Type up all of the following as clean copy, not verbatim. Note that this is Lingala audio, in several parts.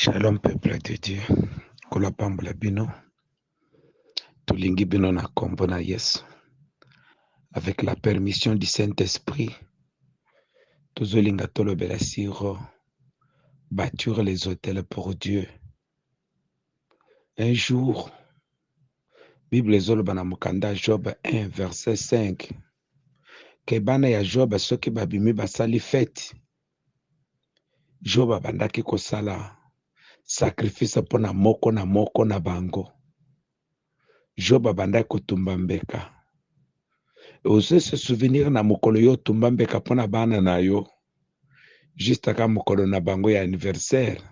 Shalom peuple de Dieu. Kola pambola bino. Tulingi bino na kombo na Yesu. Avec la permission du Saint-Esprit, tozolinga tolobela siro bâtir les hôtels pour Dieu. Un jour, Bible ezoloba na mokanda Job 1 verset 5. Ke bana ya Job soki babimi basali fete. Job abandaki kosala sacrifice pona moko na bango. Job abandaki kotumba mbeka. Ose se souvenir na mokolo yo tumba mbeka pona bana na yo. Juste aka mokolo na bango ya anniversaire.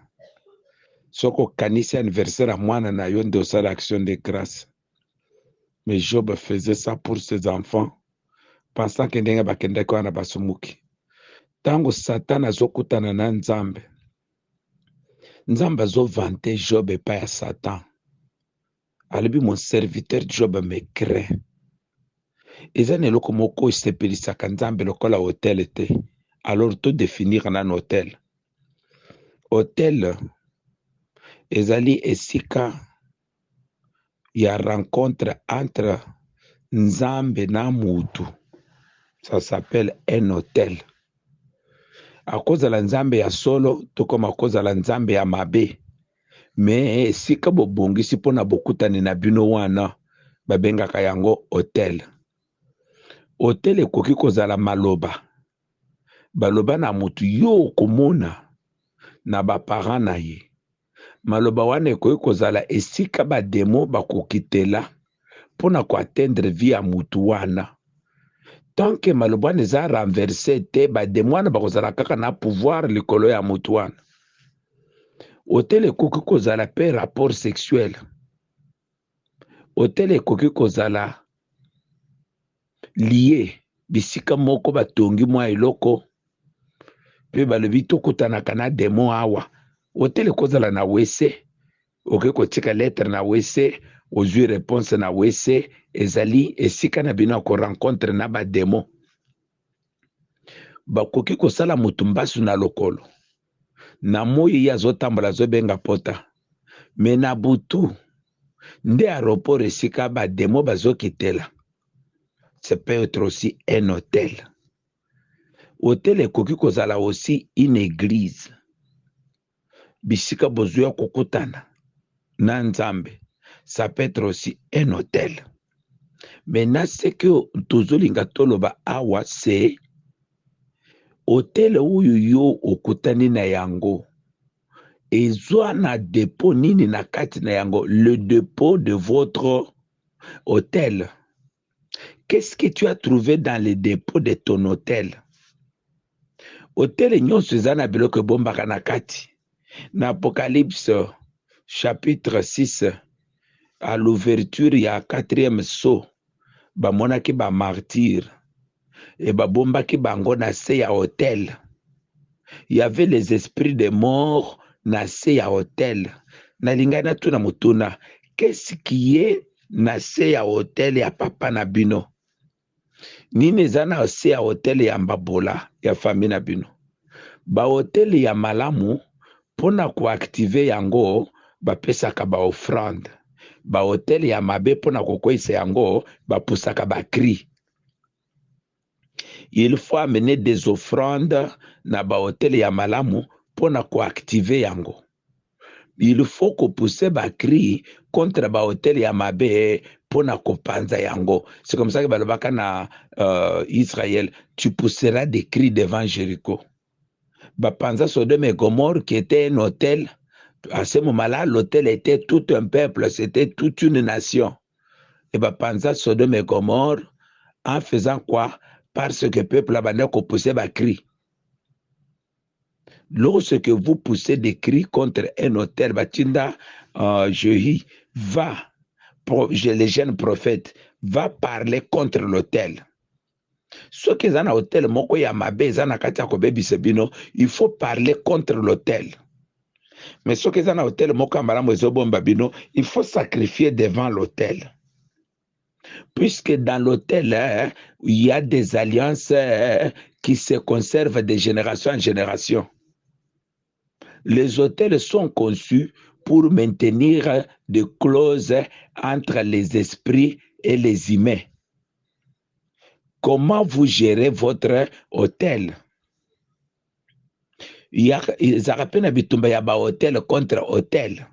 Soko kanisi anniversaire a mwana na yo nde osala action de grâce. Mais Job faisait ça pour ses enfants. Pensant que ndenge bakendaki wana basumuki. Tango Satan azokutana na Nzambe. Nzambe azovante Job epai ya Satan. Alobi mon serviteur Job me craint. Eza na eloko moko esepelisaka Nzambe lokola hotel te. Alors to définir nan hotel. Hotel ezali esika ya rencontre entre Nzambe na mutu. Ça s'appelle un hôtel. A cause la Nzambe ya solo, to comme a cause la Nzambe ya mabe. Mais esika bobongisi pona bokutani na bino wana, babengaka yango hôtel. Hôtel ekoki kozala maloba. Baloba na mutu yo komona na baparent na ye. Maloba wana ekoki kozala esika ba demo bakokitela pona ko atteindre vie ya mutu wana. Tant que maloba wana eza renversé te ba demo wana bakozala kaka na pouvoir likolo ya mutu wana. Hôtel ekoki kozala pe rapport sexuel. Hôtel ekoki kozala lié bisika moko batongi mwa eloko pe balobi tokutanaka na demo awa. Hôtel ekozala na WC. Oke kotika lettre na WC, ozwi réponse na WC, ezali esika na bino ko rencontre na ba demo. Bakoki kosala mutu mbasu na lokolo. Na moyi ya zotambola zobenga pota. Me na butu nde aéroport esika ba demo bazokitela. C'est peut être aussi un hôtel. Hôtel ekoki kozala aussi une église. Bisika bozuya kokutana na Nzambe. Ça peut être aussi un hôtel. Maintenant, ce que tozolinga toloba awa, c'est hôtel uyu yo okutani na yango. Ezwa na dépôt nini na kati na yango. Le dépôt de votre hôtel. Qu'est-ce que tu as trouvé dans le dépôt de ton hôtel? Hôtel nyonso eza na biloko bombaka na kati. Na Apocalypse chapitre 6 à l'ouverture ya 4e saut bamonaki ba martyr et babombaki bango na se ya hôtel. Il y avait les esprits de mort na se ya hôtel. Na lingana tuna mutuna, qu'est-ce qui est na se ya hôtel ya papa na bino? Nini eza na se ya hôtel ya mbabola ya famille na bino? Ba hôtel ya malamu pona ko activer yango bapesaka ba offrande. Ba hôtel ya mabe pona kokwesa yango bapusaka ba cri. Il faut amener des offrandes na ba hôtel ya malamu pona ko activer yango. Il faut ko pousser ba cri contre ba hôtel ya mabe pona ko panza yango. C'est comme ça que balobaka na Israël, tu pousseras des cris devant Jéricho. Ba panza Sodome et Gomorrhe qui était un hôtel. À ce moment-là, l'hôtel était tout un peuple, c'était toute une nation. Et bah, pensa Sodome et Gomorrhe, en faisant quoi? Parce que le peuple a poussé des cris. Lorsque vous poussez des cris contre un hôtel, Batinda Jehi va, les jeunes prophètes, va parler contre l'hôtel. Ce qui est dans l'hôtel, il faut parler contre l'hôtel. Mais ce qui est dans l'hôtel, il faut sacrifier devant l'hôtel. Puisque dans l'hôtel, il y a des alliances qui se conservent de génération en génération. Les hôtels sont conçus pour maintenir des clauses entre les esprits et les humains. Comment vous gérez votre hôtel? Ezalaka na bitumba ya ba hôtel contre hôtel.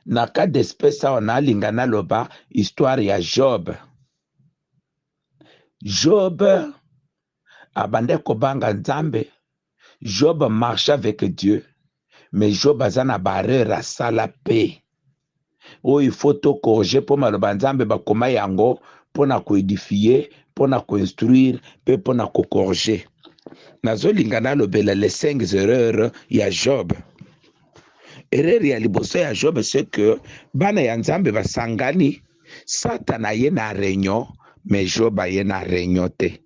Na cas d'espèce on a lingana loba histoire ya Job. Job abandait kobanga nzambe. Job marchait avec Dieu. Mais Job azana barre rasala pe. Oh, il faut to corriger pour maloba nzambe bakoma yango pona ko édifier, pona ko instruire, pe pona ko corriger. Nazo lingana lobela les 5 erreurs ya Job. Erreur ya liboso ya Job c'est que bana ya nzambe basangani Satan aye na réunion mais Job aye na réunion te.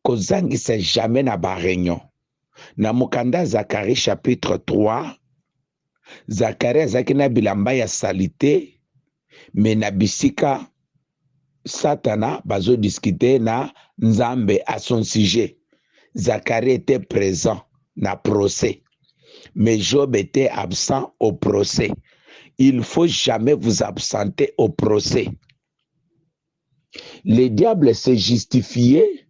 Kozangisa jamais na ba réunion. Na mukanda Zacharie chapitre 3, Zacharie azaki na bilamba ya salite mais na bisika Satana bazo discuter na nzambe à son sujet. Zacharie était présent na procès. Mais Job était absent au procès. Il ne faut jamais vous absenter au procès. Le diable s'est justifié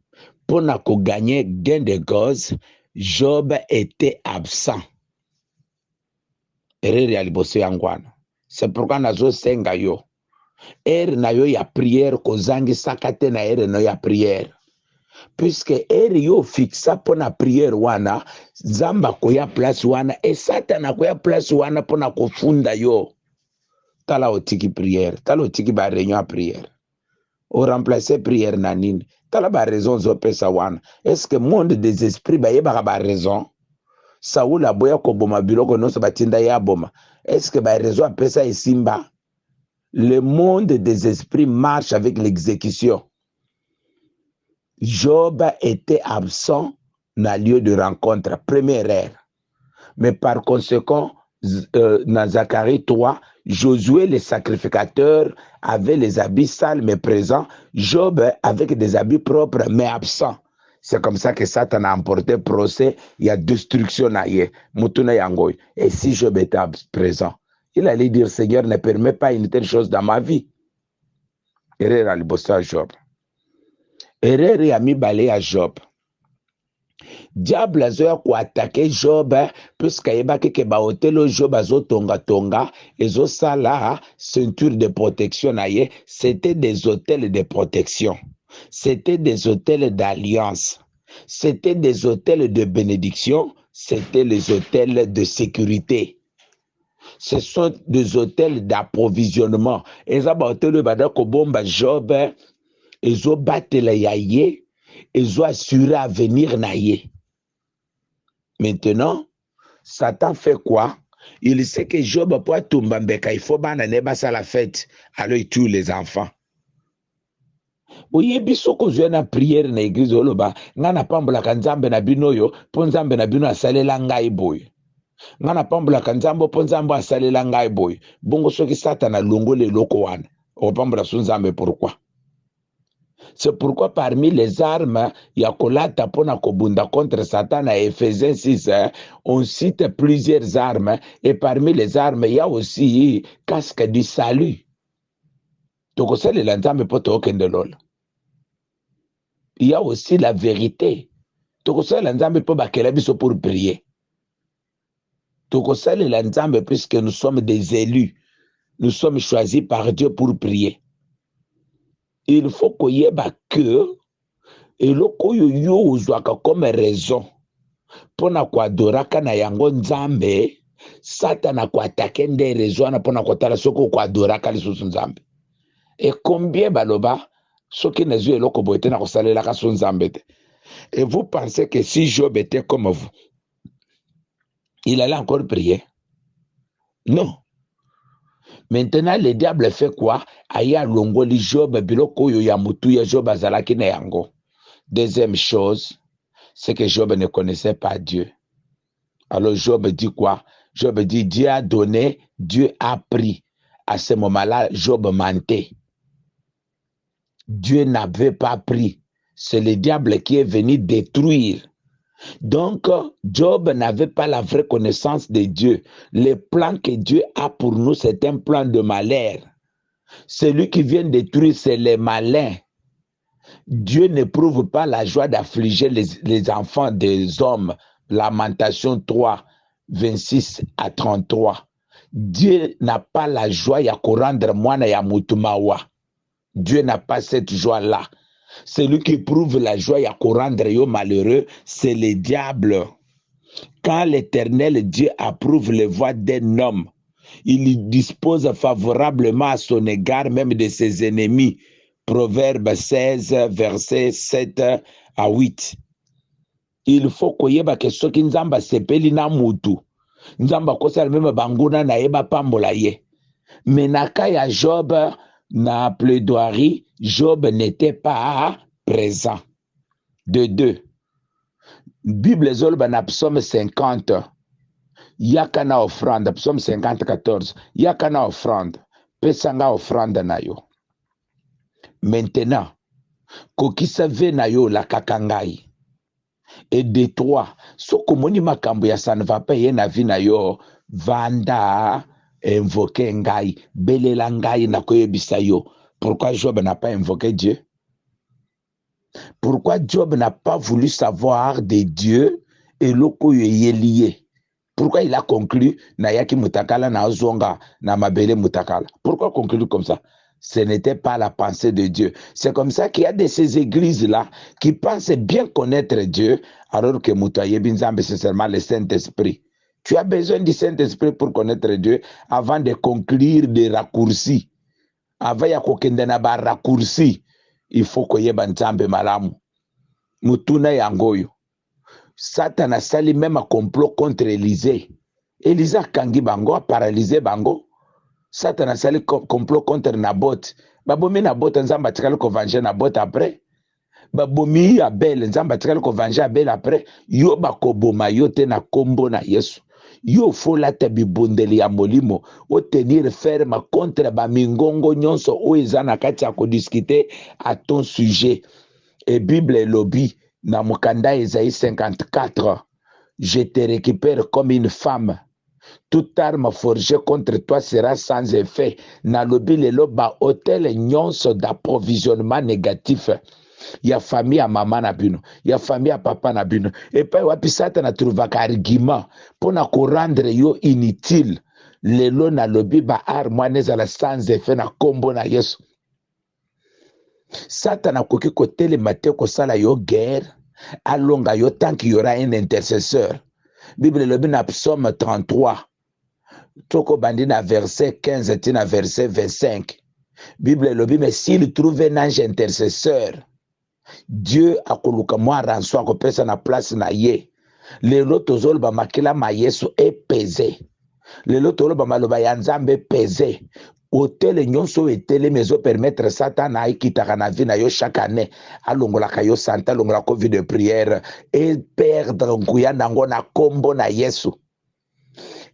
pour gagner gain de cause. Job était absent. C'est pourquoi nazo senga yo. Na yo ya prière kozangi sakate na na ya prière. Puisque yo fixa pona prière wana, zamba koya place wana, et Satan koya place wana pona kofunda yo. Tala otiki prière, tala otiki ba réunion prière. O remplacer prière na nini? Tala ba raison zo pesa wana. Est-ce que monde des esprits ba yeba ba raison? Saoul aboya ko boma biloko no so batinda ya boma. Est-ce que ba raison pesa esimba? Le monde des esprits marche avec l'exécution. Job était absent dans le lieu de rencontre, première erreur. Mais par conséquent, dans Zacharie 3, Josué le sacrificateur avait les habits sales mais présents, Job avec des habits propres mais absents. C'est comme ça que Satan a emporté procès, il y a destruction. Et si Job était présent, il allait dire, Seigneur, ne permet pas une telle chose dans ma vie. Erreur à l'ibosser Job. Erreur ya mibale ya Job. Diable azoya ko attaquer Job puisque yebaki ke ba hôtel Job azo tonga ezo sala ceinture de protection na ye, c'était des hôtels de protection. C'était des hôtels d'alliance. C'était des hôtels de bénédiction, c'était les hôtels de sécurité. Ce sont des hôtels d'approvisionnement. Eza ba hôtel bada ko bomba Job ils ont battu les yaye, ils ont assuré l'avenir naye. Maintenant, Satan fait quoi? Il sait que Job peut tomber, il faut banane basa la fête, alors il tue les enfants. Oui, biso ko na prière na église oloba, ngana pambola kanzambe na bino yo, ponzambe na bino asalela ngai boy. Ngana pambola kanzambo ponzambo asalela ngai boy. Bongo soki Satan a longole loko wana. O pambola sunzambe pourquoi? C'est pourquoi parmi les armes, Yakolata pona kobunda contre Satan à Ephésiens 6, on cite plusieurs armes et parmi les armes, il y a aussi casque du salut. Donc, c'est l'ensemble il y a aussi la vérité. Donc, c'est l'ensemble pour prier. Donc, c'est l'ensemble puisque nous sommes des élus. Nous sommes choisis par Dieu pour prier. Il faut qu'on y ait que et le yo uzwaka comme raison pour na kwa doraka na yango nzambe Satan kwa attaquer des raisons na pona kotala soko kwa doraka lisusu nzambe. Et combien baloba soki nezu eloko boete na kosalela ka so nzambe te. Et vous pensez que si Job était comme vous, il allait encore prier? Non. Maintenant, le diable fait quoi? Aya longoli Job, biloko yo ya mutu ya Job azalaki na yango. Deuxième chose, c'est que Job ne connaissait pas Dieu. Alors Job dit quoi? Job dit, Dieu a donné, Dieu a pris. À ce moment-là, Job mentait. Dieu n'avait pas pris. C'est le diable qui est venu détruire Donc, Job n'avait pas la vraie connaissance de Dieu. Le plan que Dieu a pour nous, c'est un plan de malheur. Celui qui vient détruire, c'est les malins. Dieu n'éprouve pas la joie d'affliger les enfants des hommes. Lamentation 3, 26 à 33. Dieu n'a pas la joie ya korandre mwana ya mutumawa. Dieu n'a pas cette joie-là. Celui qui éprouve la joie ya korandre yo malheureux, c'est le diable. Quand l'Éternel Dieu approuve les voies d'un homme, il dispose favorablement à son égard même de ses ennemis. Proverbe 16, verset 7 à 8. Il faut koyeba ke soki nzamba sepeli na mutu. Nzamba kosala meme banguna na yeba pambola ye. Menaka ya Job na plaidoirie, Job n'était pas présent. De deux. Bible zolba na psaume 50. Yaka na offrande, psaume 50, 14. Yaka na offrande. Pesanga offrande na yo. Maintenant, kokisa ve na yo la kakangai. Et de toi, sokomoni makambo ya ça ne va pas ye na vi na yo, vanda invoquer ngai, belela ngai na koyebisa yo. Pourquoi Job n'a pas invoqué Dieu? Pourquoi Job n'a pas voulu savoir de Dieu et loko ye lié? Pourquoi il a conclu na yaki mutakala na zonga na mabele mutakala? Pourquoi conclure comme ça? Ce n'était pas la pensée de Dieu. C'est comme ça qu'il y a de ces églises-là qui pensent bien connaître Dieu, alors que Moutaye Binzambe, c'est seulement le Saint-Esprit. Tu as besoin du Saint-Esprit pour connaître Dieu avant de conclure des raccourcis. Avant ya kokendena ba raccourcis, il faut que yeba nzambe malamu. Mutuna yangoyo. Satan a sali même un complot contre Élisée. Élisée kangi bango a paralysé bango. Satan a sali complot contre Naboth. Babomi Naboth nzamba tikali ko venger Naboth après. Babomi Abel nzamba tikali ko venger Abel après. Yo bakoboma yo te na kombo na Yesu. Yo fola te bibondeli ya molimo o tenir ferme contre ba mingongo nyonso o ezana kati ya ko discuter à ton sujet. Et Bible lobby na mukanda Esaïe 54. Je te récupère comme une femme. Toute arme forgée contre toi sera sans effet. Na lobi lelo ba hôtel nyonso d'approvisionnement négatif. Ya famille à maman na bino, ya famille à papa na bino. Et puis wapi Satan na trouvaka argument pour na ko rendre yo inutile. Lelo na lobi ba arme nezala sans effet na kombo na Yesu. Satan akoki kotelema te kosala yo guerre alonga yo tant qu'il y aura un intercesseur. Bible lobi na psaume 33 toko bandi na verset 15 tina verset 25. Bible lobi mais s'il trouve un ange intercesseur, Dieu akoluka mwa ranso akopesa na place na ye. Lelo tozoloba makila ma Yesu epese. Lelo tozoloba maloba ya Nzambe epese. Hôtel nyonso etele mezo permettre Satan a ikitaka na vie na yo chaque année alongolaka yo santa longola covid de prière et perdre nguya nango na kombo na Yesu.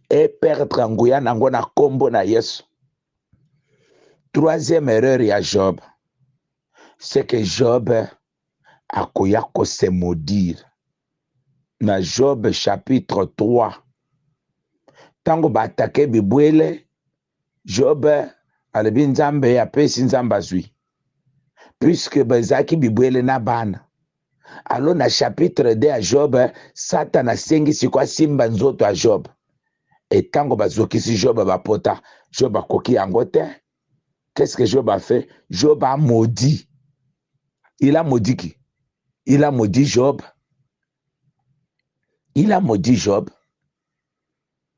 Et perdre nguya nango na kombo na Yesu. Troisième erreur ya Job, c'est que Job akoya ko se maudire. Na Job chapitre 3. Tango ba attaquer bibwele, Job alebi Nzambe apesi Nzamba zwi. Puisque bazaki bibwele na bana. Alors na chapitre 2 à Job, Satan asengisi kwa simba nzoto a Job. Et tango bazokisi Job bapota, Job akoki yango te. Qu'est-ce que Job a fait? Job a maudit. Il a maudit qui? Il a maudit Job. Il a maudit Job.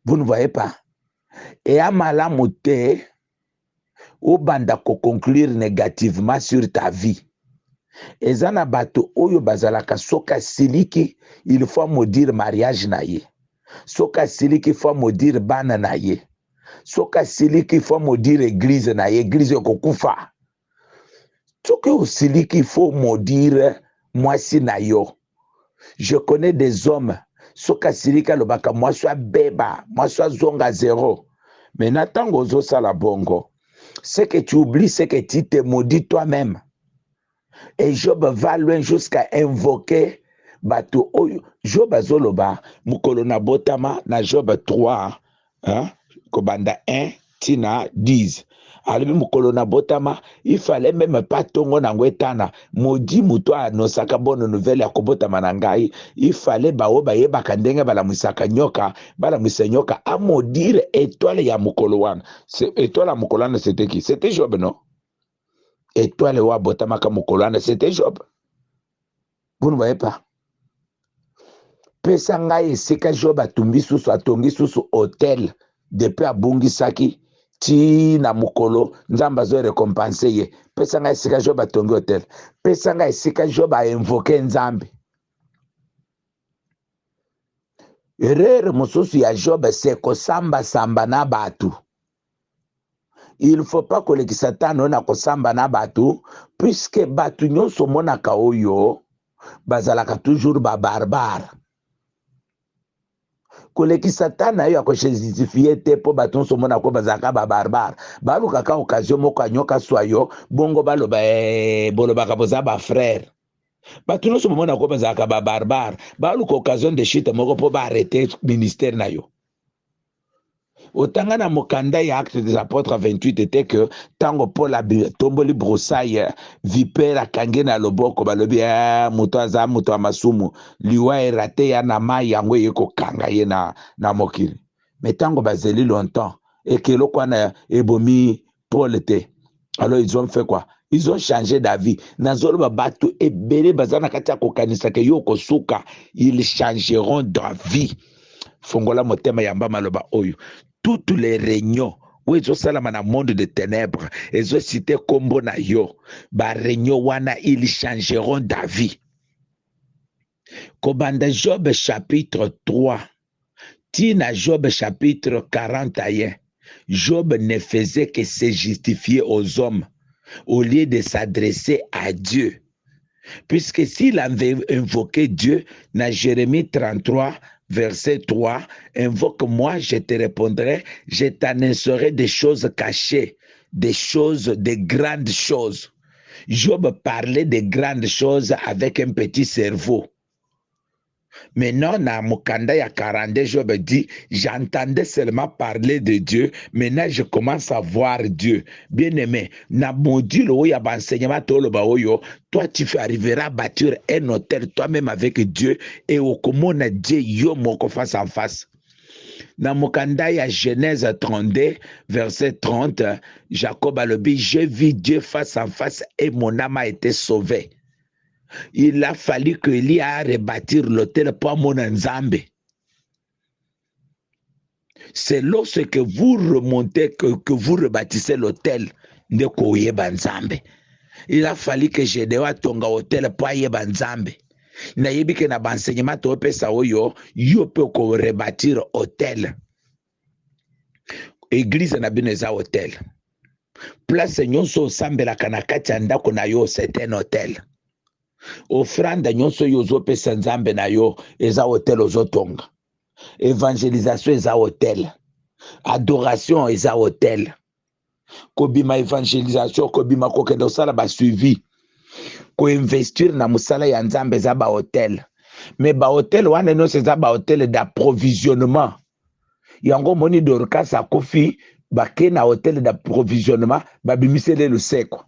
Vous ne voyez pas? Et à malamote, au banda ko conclure négativement sur ta vie. Et zana bato oyo bazalaka soka siliki, il faut maudire mariage na ye. Soka siliki, il faut maudire bana na ye. Soka siliki, il faut maudire église na ye, église kokufa. Soka siliki, il faut maudire mwasi na yo. Je connais des hommes, soka silika lobaka mwaswa beba, mwaswa zonga zéro. Mais n'attends gozo sala bongo. Ce que tu oublies, c'est que tu te maudis toi-même. Et Job va loin jusqu'à invoquer bato oyo Job azoloba mukolo na botama na Job 3 hein, kobanda 1 tina 10 alobi mukolo na botama il fallait même pas tongo nango etana modi muto anosaka bonne nouvelle ya kobotama na ngai il fallait bao bayebaka ndenge balamwisaka nyoka balamwisa nyoka amodire étoile ya mukolo wana. Étoile ya mukolo wana c'était qui? C'était Job, non? Étoile wa botamaka mukolo wana c'était Job. Vous ne voyez pas? Pesa ngai esika Job atongi susu hôtel depuis abungisaki ti na mukolo nzamba zo récompenser ye. Pesa ngai esika Job atongi hôtel. Pesa ngai esika Job a invoqué nzambe. Erreur mosusu ya Job c'est kosamba samba na batu. Il faut pas kolekisa tano na kosamba na batu puisque batu nyonso monaka oyo bazalaka toujours ba barbare. Kolekisa tana yo akoshisifie te po batu nyonso monaka bazalaka ba barbare. Balukaka occasion moko anyoka swayo bongo baloba bolobaka boza ba frère. Batu nyonso monaka bazalaka ba barbare. Baluka occasion de shit moko po ba arrêter ministère na yo. Otanga na mokanda ya Actes des Apôtres 28 était que tango Paul tomboli broussaille vipère akange na loboko balobi muto aza muto amasumu liwa erate ya na mai yango yeko kanga ye na mokili. Mais tango bazeli longtemps et que lo kwana ebomi Paul te. Alors ils ont fait quoi? Ils ont changé d'avis. Nazolo babatu ebele bazana katia kokanisa ke yoko suka, ils changeront d'avis. Fongola motema yamba maloba oyo. Toutes les réunions où ils ont salama na monde de ténèbres, ils ont cité kombo na yo, ba réunion wana ils changeront d'avis. Kobanda Job chapitre 3, tina Job chapitre 41, Job ne faisait que se justifier aux hommes au lieu de s'adresser à Dieu. Puisque s'il avait invoqué Dieu, dans Jérémie 33, verset 3, invoque-moi, je te répondrai, je t'annoncerai des choses cachées, des choses, des grandes choses. Job parlait de grandes choses avec un petit cerveau. Maintenant, dans Mokanda ya 42, Job dit, j'entendais seulement parler de Dieu, maintenant je commence à voir Dieu. Bien-aimé, na module où il y a enseignement, toi tu arriveras à bâtir un hôtel toi-même avec Dieu et au commun Dieu yo moko face en face. Dans Mokanda ya Genèse 32, verset 30, Jacob a le dit, j'ai vu Dieu face en face et mon âme a été sauvée. Il a fallu qu'il y a rebâtir l'hôtel pour mon Nzambe. C'est lorsque vous remontez, que vous rebâtissez l'hôtel de Koyeba Nzambe. Il a fallu que je dewa tonga hôtel pour Yeba Nzambe. Na yebi ke na banseignement to pesa oyo, yo pe ko rebâtir hôtel. Église na bineza hôtel. Place nyonso sambela kanakati andako na yo c'est un hôtel. Offrande nyonso yozo pesa nzambe na yo eza hotel ozotonga. Évangélisation eza hotel. Adoration eza hotel. Kobima évangélisation kobima kokenda osala ba suivi. Ko investir na musala ya nzambe eza ba hotel. Mais ba hotel wana nyonso eza ba hotel d'approvisionnement. Yango moni Dorcas akofi bake na hotel d'approvisionnement babimisele le seko.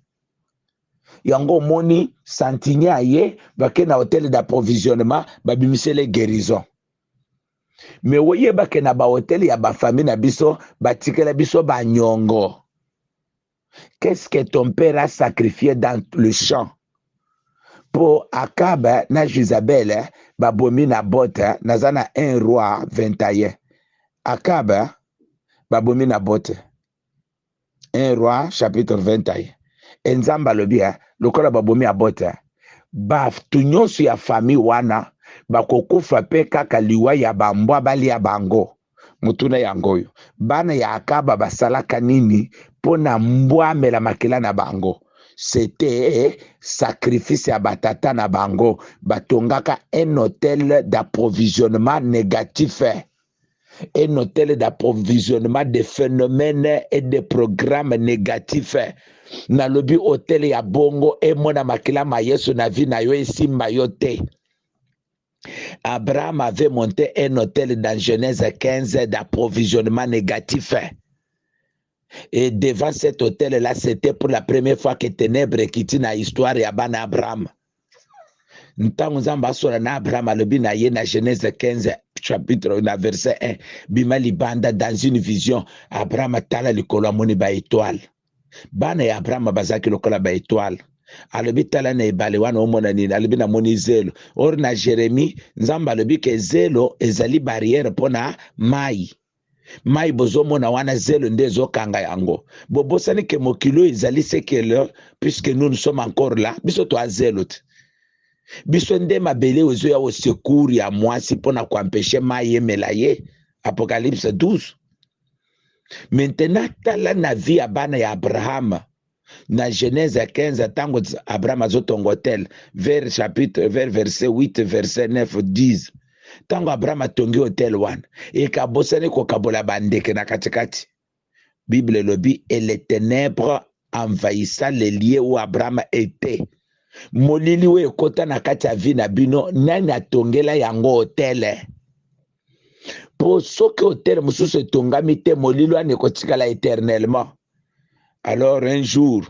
Yango moni Santigné aye bake na hôtel d'approvisionnement babimisele guérison. Mais woye bake na ba hôtel ya ba famille na biso batikela biso ba nyongo. Qu'est-ce que ton père a sacrifié dans le champ? Pour Akab na Jezabel babomi na bote nazana 1 roi 21. Akab babomi na bote. 1 roi chapitre 21. Enzamba lobia lokola babomi abote batu nyonso ya famille wana bakokufa pe kaka liwa ya bambwa bali ya bango mutuna yangoyo bana ya Akaba basalaka nini pona mbwa mela makila na bango. C'était sacrifice ya batata na bango batongaka un hôtel d'approvisionnement négatif, un hôtel d'approvisionnement de phénomènes et de programmes négatifs. Na lobi hôtel ya bongo e mona makila ma Yesu na vi na yo esimba yo te. Abraham avait monté un hôtel dans Genèse 15 d'approvisionnement négatif. Et devant cet hôtel-là, c'était pour la première fois que ténèbres quittent dans l'histoire de Abraham. Ntango nzambe asola na Abraham alobi na ye na Genèse 15 chapitre na verset 1 bima libanda dans une vision Abraham atala likolo amoni ba étoile bana ya Abraham bazaki lokola ba étoile alobi tala na ebale wana omona nini alobi na moni zelo or na Jérémie nzambe alobi ke zelo ezali barrière pona mai bozomona wana zelo nde ezokanga yango bobosani ke mokilo ezali sekele puisque nous sommes encore là biso to azelo biso nde mabele ozo ya secours ya mwasi pona kuampeshe mai emela ye Apocalypse 12. Maintenant tala na vie ya bana ya Abraham na Genèse 15 tango Abraham azotonga hotel vers verset 8 verset 9 10 tango Abraham atongi hotel wana ekabosani kokabola bandeke na katikati Bible lobi et les ténèbres envahissant les lieux où Abraham était. Molili we ekota na kati ya vi na bino nani atongela yango hotel po soki hotel mosusu etongami te molili wana ekotikala éternellement. Alors un jour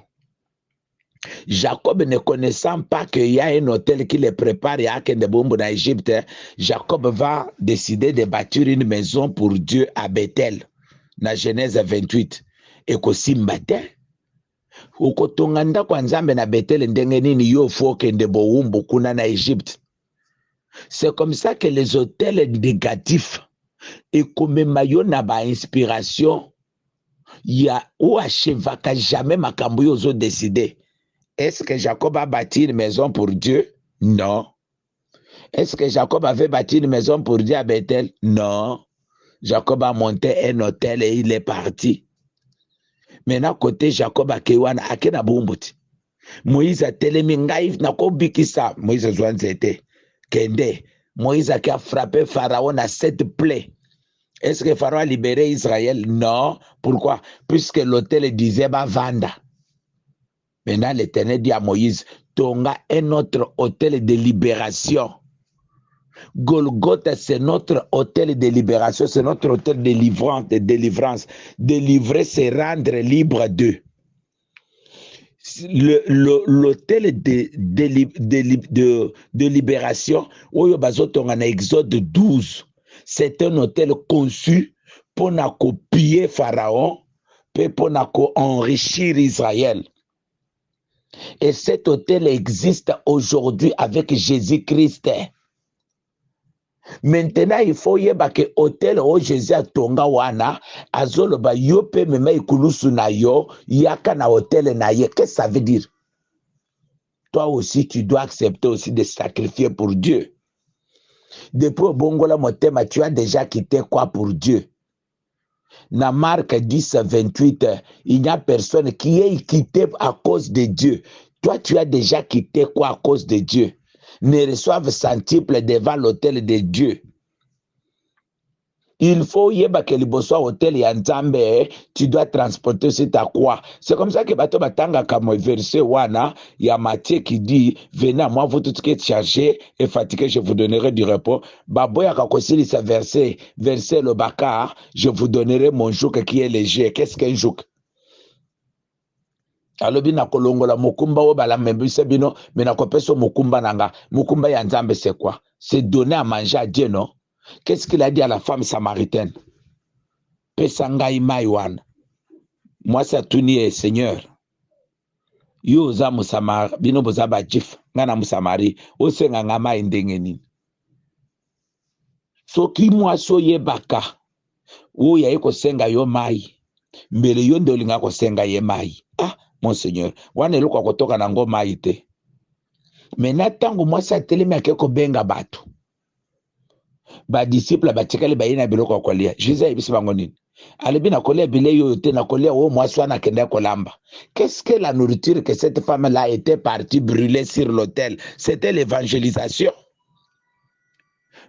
Jacob ne connaissant pas qu'il y a un hôtel qui le prépare à Kendebombo dans Égypte, Jacob va décider de bâtir une maison pour Dieu à Bethel na Genèse 28 ekosimba te ukotonga ndako ya Nzambe na Bethel ndenge nini yo fo kende bowumbu kuna na Égypte. C'est comme ça que les hôtels négatifs ekomema yo na ba inspiration ya ou achevaka jamais makambo yo zo décider. Est-ce que Jacob a bâti une maison pour Dieu? Non. Est-ce que Jacob avait bâti une maison pour Dieu à Bethel? Non. Jacob a monté un hôtel et il est parti. Maintenant, côté Jacob a kewana akena bumbuti. Moïse a telemi ngai na kobikisa. Moïse zwanzete. Kende. Moïse a frappé Pharaon à 7 plaies. Est-ce que Pharaon a libéré Israël? Non. Pourquoi? Puisque l'hôtel disait ba vanda. Maintenant, l'Éternel dit à Moïse, tonga un autre hôtel de libération. Golgotha, c'est notre hôtel de libération, c'est notre hôtel de délivrance. Délivrer, c'est rendre libre d'eux. L'hôtel de libération, en Exode 12, c'est un hôtel conçu pour copier Pharaon, pour enrichir Israël. Et cet hôtel existe aujourd'hui avec Jésus-Christ. Maintenant, il faut yeba que hôtel où Jésus a tonga wana azolo ba yo pe mema ikulusu na yo yaka na hôtel na ye. Qu'est-ce que ça veut dire? Toi aussi, tu dois accepter aussi de sacrifier pour Dieu. Depuis au Bongola Motema, tu as déjà quitté quoi pour Dieu? Dans Marc 10, 28, il n'y a personne qui est quitté à cause de Dieu. Toi, tu as déjà quitté quoi à cause de Dieu? Ne reçoivent centuple devant l'hôtel de Dieu. Il faut yeba que liboso hôtel ya Nzambe, tu dois transporter aussi ta croix. C'est comme ça que bato batanga comme verset wana ya Matthieu qui dit venez à moi vous tous qui êtes chargés et fatigués, je vous donnerai du repos. Baboya kakosili sa verset le baka, je vous donnerai mon joug qui est léger. Qu'est-ce qu'un joug? Alobi na kolongola mokumba wo bala mbisa bino mais na kopeso mokumba nanga. Mokumba ya Nzambe c'est quoi? C'est donner à manger à Dieu, non? Qu'est-ce qu'il a dit à la femme samaritaine? Pesangai maiwan. Moi ça tuni Seigneur. Yo za musamar bino boza ba jif ngana musamari osenga ngama indengeni. Soki mwa so yebaka o ya eko senga yo mai. Mbele yo ndolinga ko senga ye mai. Ah mon Seigneur, wana eloko kotoka na ngoma ite. Maintenant tango moi ça telemi akeko benga bato. Ba disciple batikali bayina biloko kolia. Jésus ayebisi bango nini? Alebi na kolia bile yo te na kolia o mwasi wana kende kolamba. Qu'est-ce que la nourriture que cette femme-là était partie brûler sur l'autel? C'était l'évangélisation.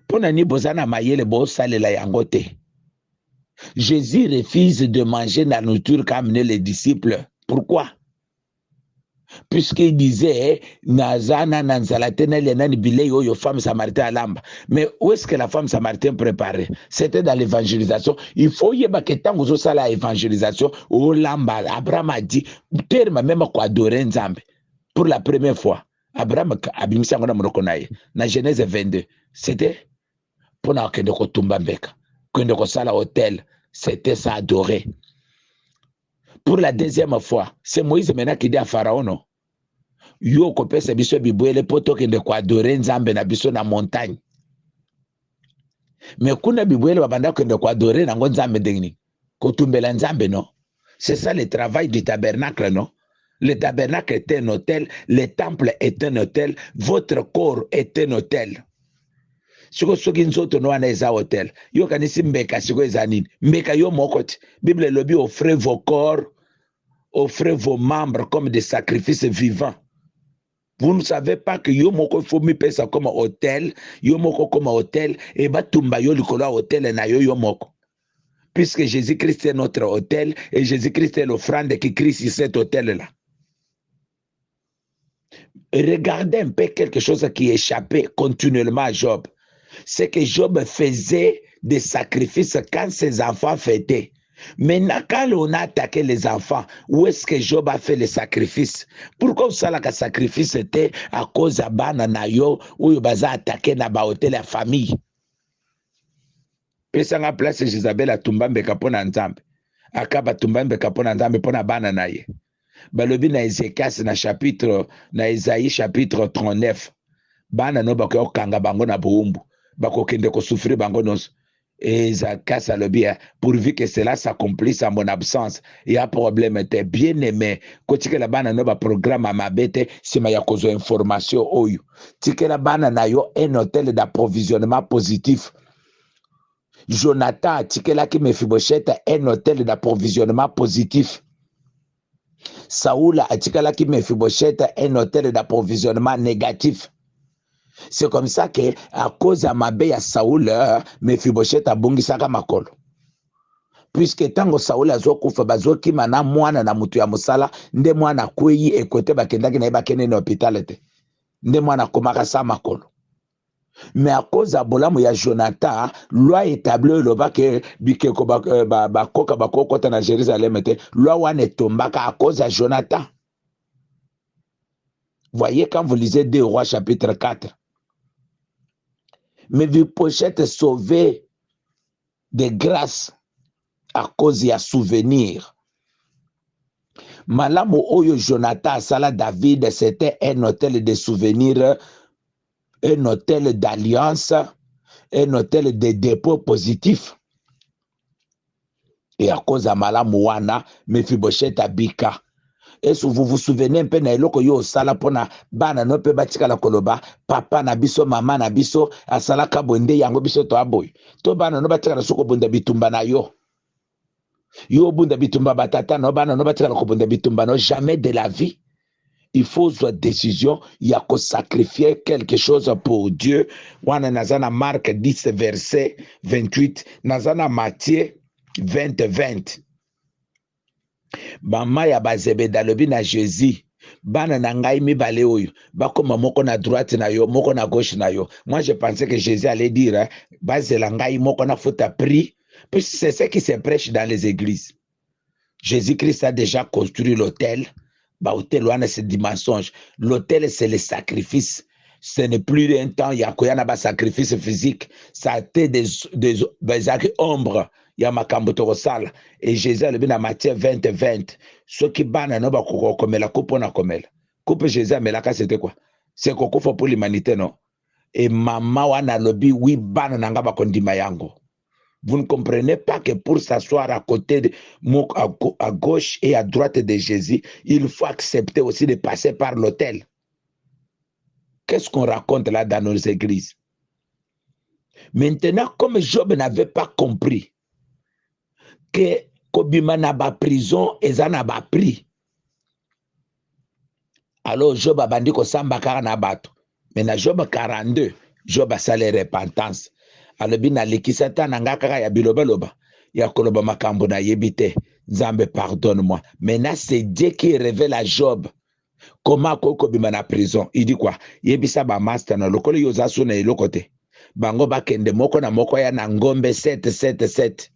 Pona ni bozana mayele bo salela yango te. Jésus refuse de manger la nourriture qu'a amené les disciples. Pourquoi? puisqu'il disait Nazana Nanzalatena Lenani Bileyo, yo femme samaritaine à l'amba. Mais où est-ce que la femme samaritaine préparait? C'était dans l'évangélisation. Il faut y avoir que tant que ça la évangélisation, au lamba, Abraham a dit, terme même quoi adorer Nzambe. Pour la première fois, Abraham a bimé ça na Genèse 22. C'était pour na kende ko tumba mbeka, kende ko sala hôtel, c'était ça adorer. Pour la deuxième fois, c'est Moïse maintenant qui dit à Pharaon, non? Yo kopesa biso bibwele poto kende ko adorer Nzambe na biso na montagne. Mais kuna bibwele babanda kende ko adorer na Nzambe ndengini. Ko tumbela Nzambe, non? C'est ça le travail du tabernacle, non? Le tabernacle est un hôtel, le temple est un hôtel, votre corps est un hôtel. Siko soki nzoto no wana eza hôtel. Yo kanisi mbeka siko eza nini? Mbeka yo mokoti. Bible lobi offrez vos corps, offrez vos membres comme des sacrifices vivants. Vous ne savez pas que yo moko faut mi pesa comme hôtel, yo moko comme hôtel et ba tumba yo likolo hôtel na yo moko. Puisque Jésus-Christ est notre hôtel et Jésus-Christ est l'offrande qui crie sur cet hôtel-là. Regardez un peu quelque chose qui échappait continuellement à Job. C'est que Job faisait des sacrifices quand ses enfants fêtaient. Maintenant, quand on a attaqué les enfants, où est-ce que Job a fait les sacrifices? Pourquoi ça le sacrifice était à cause de Bananayo où il a attaqué na hôtel la famille? Pesanga place Jezabel a tumbambe kapona nzambe. Akaba tumbambe kapona nzambe pona bana naye. Balobi na Ézéchias na chapitre na Isaïe chapitre 39. Bana no bako kanga bango na boumbu. Bako kende ko souffrir bango nos. Ézéchias alobi pourvu que cela s'accomplisse en mon absence. Il y a problème était bien aimé. Kotike la bana no ba programme à mabete sima ya kozo information oyo. Tike la bana na yo un hôtel d'approvisionnement positif. Jonathan a tikelaki Mephibosheth un hôtel d'approvisionnement positif. Saoul a tikelaki Mephibosheth un hôtel d'approvisionnement négatif. C'est comme ça que à cause de ma ya Saoul, Mephibosheth a bungisaka makolo. Puisque tango Saoul a zokufa bazoki mana mwana na mutu ya musala, nde mwana kweyi ekote bakendaki na ebakene na hôpital te. Nde mwana komaka sa makolo. Mais à cause de bolamu ya Jonathan, loi établie le bas que bikeko bakoka bakokota na Jérusalem te, loi wane tombaka à cause de Jonathan. Voyez quand vous lisez 2 Rois chapitre 4. Mais Mephibosheth sauvé de grâce à cause de souvenir. Malamu oyo Jonathan sala David, c'était un hôtel de souvenirs, un hôtel d'alliance, un hôtel de dépôt positif. Et à cause de Malamuana, Mephibosheth abika. Est-ce que vous vous souvenez un peu na eloko yo sala pona bana no pe batika la koloba papa na biso mama na biso asala ka bonde yango biso to aboy to bana no batika la soko bonda bitumba na yo bunda bitumba batata no bana no batika la bonda bitumba no, jamais de la vie. Il faut une décision, il y a qu'à sacrifier quelque chose pour Dieu. Wana nazana Marc 10 verset 28, nazana Matthieu 20. Mama ya bazebeda lobi na Jésus, bana na ngai mibale oyo, bakoma moko na droite na yo, moko na gauche na yo. Moi je pensais que Jésus allait dire, bazela ngai moko na futa prix, puis c'est ce qui se prêche dans les églises. Jésus-Christ a déjà construit l'autel. L'hôtel, c'est du mensonge. L'hôtel, c'est le sacrifice. Ce n'est plus un temps, il y a un sacrifice physique. Ça a été des ombres. Il y a ma sala. Et Jésus a dit dans Matthieu 20. Ceux qui banent, non, comme la coupe, on a comme elle. Coupe Jésus, mais là, c'était quoi? C'est qu'on coupe pour l'humanité, non? Et maman, on a lobby, oui, banent, n'a pas kondima yango. Vous ne comprenez pas que pour s'asseoir à côté, à gauche et à droite de Jésus, il faut accepter aussi de passer par l'autel. Qu'est-ce qu'on raconte là dans nos églises? Maintenant, comme Job n'avait pas compris que Kobima n'a pas prison et ça n'a pas pris, alors Job a bandi ko samba na bato. Maintenant, Job 42, Job a salé repentance. Alobi na likisata na ngaka ya biloba ya koloba makambo na yebite. Nzambe pardonne-moi. Maintenant c'est Dieu qui révèle à Job Comment koko bima na prison? Il dit quoi? Yebisa ba master na lokolo yoza suna eloko te. Bango bakende moko na moko ya na ngombe 777.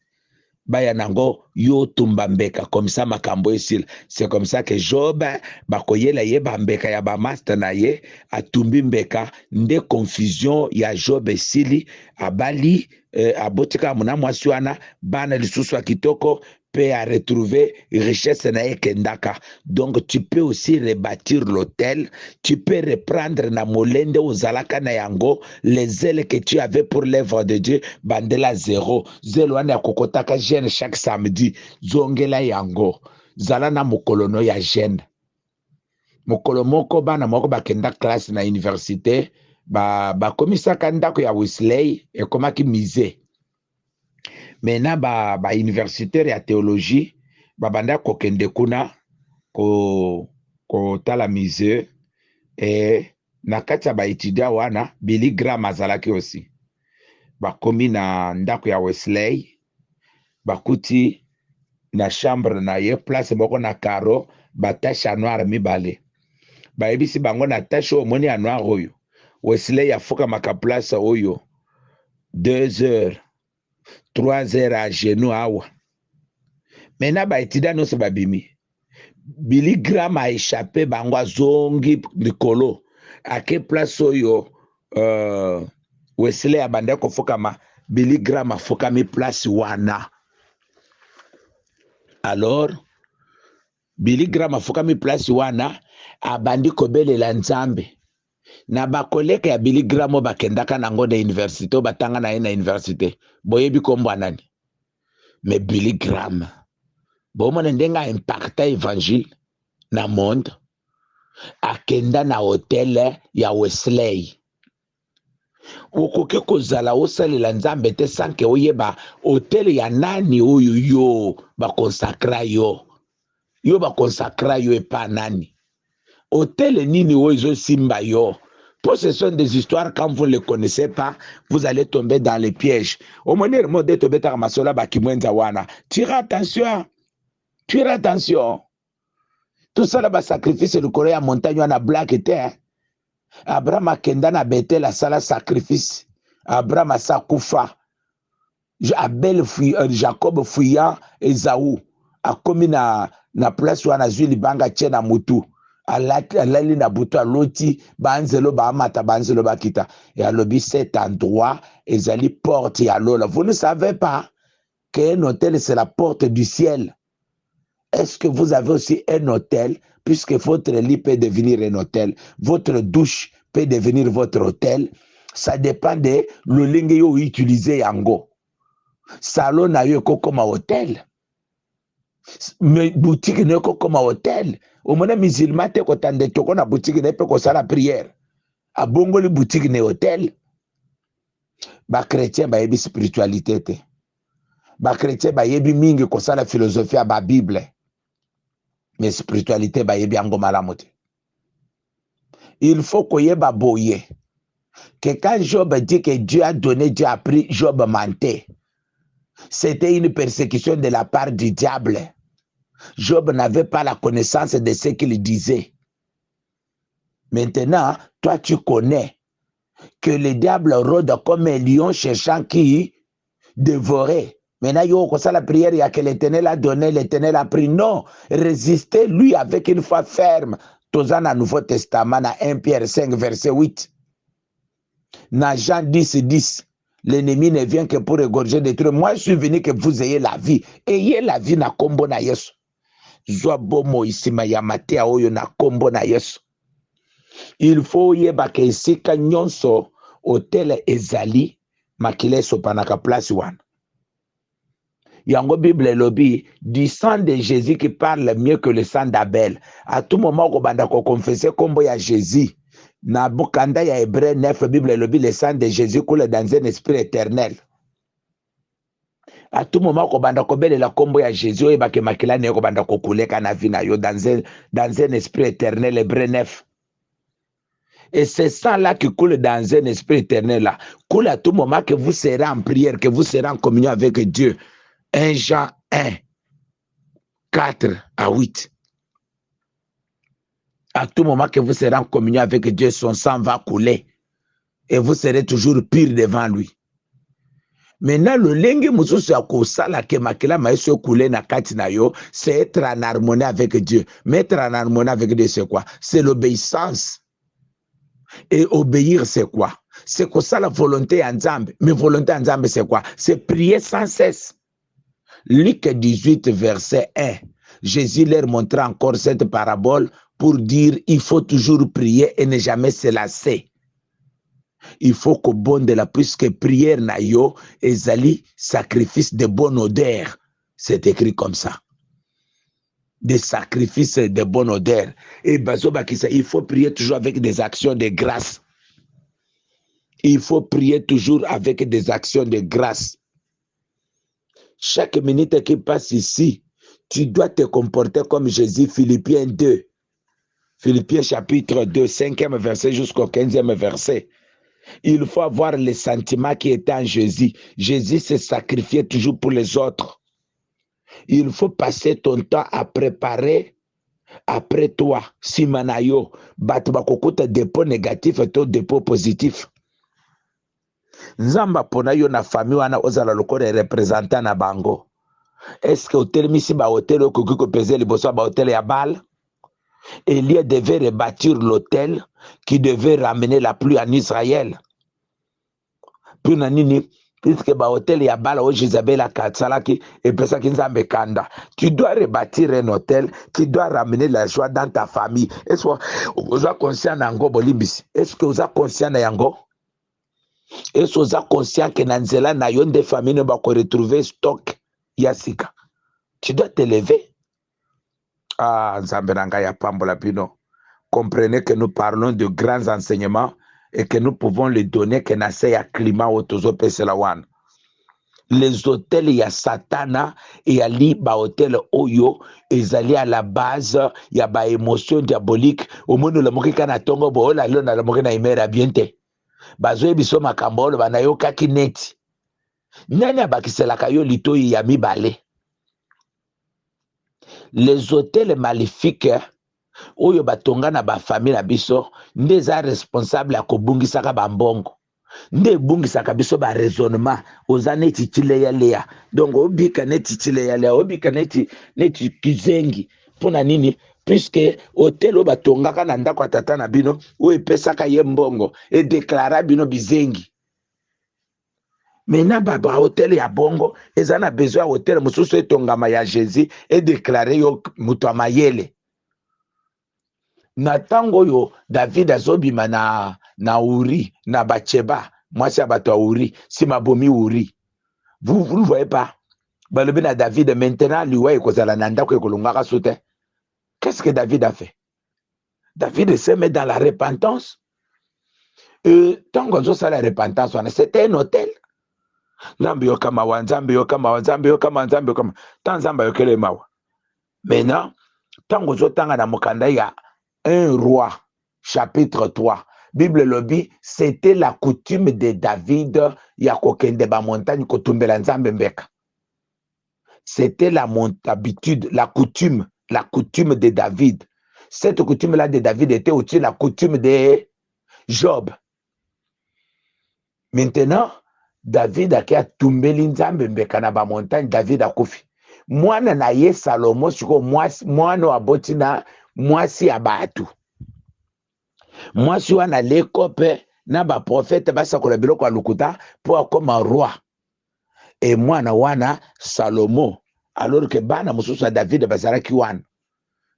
Baya nango yo tumba mbeka comme ça makambo esil. C'est comme ça que Job bakoyela ye bambeka ya ba master na ye atumbi mbeka nde confusion ya Job esili abali abotika muna mwasi wana bana lisusu ya kitoko peut à retrouver richesse na kendaka. Donc tu peux aussi rebâtir l'hôtel, tu peux reprendre na molende ozalaka na yango les ailes que tu avais pour l'œuvre de Dieu bandela zéro. Zelo wana kokotaka jeune chaque samedi zongela yango. Zala na mokolono ya jeune. Mokolo moko bana moko bakenda classe na université ba komisaka ndako ya Wesley ekomaki musée. Maintenant ba universitaire ya théologie banda kokende kuna ko tala musée na kati ya ba étudiant wana Billy Graham azalaki aussi bakomi na ndako ya Wesley bakuti na chambre na ye place moko na caro batache ya noir mibale bayebisi bango na tache omoni ya noir oyo Wesley afukamaka place oyo 2 heures 3 heures à genoux awa. Maintenant ba étudiant no se babimi. Billy Graham a échappé bango zongi likolo. À quelle place oyo Wesley abanda ko fokama Billy Graham a fokami place wana. Alors Billy Graham a fokami place wana abandi ko belela Nzambe. Na bakoleka ya Billy Graham bakendaka nango na université batanga na ye na université boyebi kombo nani mais Billy Graham bomona ndenga impacta évangile na monde akenda na hotel ya Wesley okoke kozala osalela Nzambe te sanke oyeba hotel ya nani oyo yo bakonsakra yo bakonsakra yo epa nani hotel nini oyo ezosimba yo. Pour ce sont des histoires, quand vous ne les connaissez pas, vous allez tomber dans les pièges. Au moment où vous tombez dans masola bakimwenza wana, tirez attention. Tout ça là sacrifice le Corée à montagne wana black était. Abraham akenda na Bethel la sala sacrifice. Abraham asakufa. Abel Jacob fuyant Esaü. A commis na place wana zui libanga tchena mutu. Alali na butu aloti banzelo ba amata banzelo bakita et alobi cet endroit ezali porte ya lola. Vous ne savez pas qu'un hôtel c'est la porte du ciel. Est-ce que vous avez aussi un hôtel puisque votre lit peut devenir un hôtel, votre douche peut devenir votre hôtel? Ça dépend de l'olinge yo utilisé yango. Salon na yo kokoma hôtel. Mais boutique ne kokoma hôtel. Au moment musulman te ko tande toko na boutique ne pe ko sala prière. A bongoli boutique ne hôtel. Ba chrétien ba yebi spiritualité te. Ba chrétien ba yebi mingi ko sala philosophie ba Bible. Mais spiritualité ba yebi ango malamu te. Il faut ko yeba boye. Que quand Job dit que Dieu a donné, Dieu a pris, Job mentait. C'était une persécution de la part du diable. Job n'avait pas la connaissance de ce qu'il disait. Maintenant, toi tu connais que le diable rôde comme un lion cherchant qui dévorer. Maintenant, yo comme ça la prière, il y a que l'Éternel a donné, l'Éternel a pris. Non, résistez lui avec une foi ferme. Tous dans le Nouveau Testament, dans 1 Pierre 5, verset 8. Dans Jean 10, 10. L'ennemi ne vient que pour égorger, détruire. Moi, je suis venu que vous ayez la vie. Ayez la vie na kombo na Yesu. Zwa bomo isima ya matea oyo na kombo na Yesu. Il faut yeba ke isika nyonso hotel ezali makile sopanaka place wana. Yango Bible lobi du sang de Jésus qui parle mieux que le sang d'Abel. À tout moment ko banda ko confesser kombo ya Jésus. Na bukanda ya Hébreu 9 Bible lobi le sang de Jésus coule dans un esprit éternel. À tout moment ko banda ko belela kombo ya Jésus e bake makila ne ko banda ko kuleka na vie na yo dans un esprit éternel. Hébreu 9. Et c'est ça là qui coule dans un esprit éternel là. Coule à tout moment que vous serez en prière, que vous serez en communion avec Dieu. 1 Jean 1, 4 à 8. À tout moment que vous serez en communion avec Dieu, son sang va couler. Et vous serez toujours pire devant lui. Maintenant, le lengue mususu ya kosala ke makela maïso couler na kati na yo, c'est être en harmonie avec Dieu. Mais être en harmonie avec Dieu, c'est quoi? C'est l'obéissance. Et obéir, c'est quoi? C'est que ça la volonté en Nzambe. Mais volonté en Nzambe, c'est quoi? C'est prier sans cesse. Luc 18, verset 1. Jésus leur montra encore cette parabole pour dire il faut toujours prier et ne jamais se lasser. Il faut que bon de la puisque prière na yo ezali sacrifice de bonne odeur. C'est écrit comme ça. Des sacrifices de bonne odeur. Et bazobakisa, il faut prier toujours avec des actions de grâce. Il faut prier toujours avec des actions de grâce. Chaque minute qui passe ici, tu dois te comporter comme Jésus. Philippiens 2. Philippiens chapitre 2, 5e verset jusqu'au 15e verset. Il faut avoir le sentiment qui était en Jésus. Jésus se sacrifiait toujours pour les autres. Il faut passer ton temps à préparer après toi. Simanayo, batubakokota dépôt négatif et tout dépôt positif. Nzamba pona yo na famille wana ozala lokole représentant na bango. Est-ce que hôtel misi ba hôtel okoki ko peser liboso ba hôtel ya Baal? Élie devait rebâtir l'hôtel qui devait ramener la pluie en Israël. Puis nanini, puisque ba hôtel ya Baal o Jézabel a katsalaki et pesa ki nzambe kanda. Tu dois rebâtir un hôtel qui doit ramener la joie dans ta famille. Est-ce que vous êtes conscient nango bolimbisi? Est-ce que vous êtes conscient na yango? Est-ce que vous êtes conscient que nanzela na yon de famille ne va retrouver stock yasika? Tu dois te lever. Ah, Nzambenanga ya pambola pino. Comprenez que nous parlons de grands enseignements et que nous pouvons les donner que nase ya climat otozo peselawan. Les hôtels ya Satana et ya li ba hôtel oyo ezali à la base ya ba émotion diabolique au monde le mokika na tongo bo la lona le mokina imera biente. Bazoe biso makambo lo banayoka kineti. Nani abakiselaka yo litoyi ya mibale. Les hôtels maléfiques oyo batonga na ba famille na biso nde za responsable ya kobungisaka bambongo. Nde bungisaka biso ba raisonnement oza neti tileya leya. Donc obika neti tileya leya, obika neti kizengi. Pona nini? Puisque hôtel o batongaka na ndako tata na bino o epesaka ye mbongo et déclara bino bizengi. Maintenant ba hôtel ya bongo ezana besoin hôtel mususu etongama ya Jésus et déclarer yo mutu amayele. Na tango yo David azobima na Uri na Bacheba mwasi ya bato Uri si mabomi Uri. Vous ne voyez pas? Balobi na David maintenant liwa ekozala na ndako ekolongaka soute. Qu'est-ce que David a fait? David se met dans la repentance. Tango zo sala repentance c'était un hôtel. Nzambe yo kama wa nzambe yo kama wa nzambe yo kama nzambe yo kama tanzamba yo kele mawa. Maintenant tango zo tanga na mokanda ya 1 roi chapitre 3 Bible lobi c'était la coutume de David ya kokende ba montagne kotumbela nzambe mbeka. C'était la habitude, la coutume de David. Cette coutume là de David était aussi la coutume de Job. Maintenant David a tumbeli nzambe mbeka na ba montagne. David akufi. Mwana na ye Salomo siko mwana wa boti na mwasi ya batu. Mwasi wana lekope na ba prophète basakola biloko alukuta po akoma roi. Et mwana wana Salomo. Alors que bana mususu David bazaraki wana.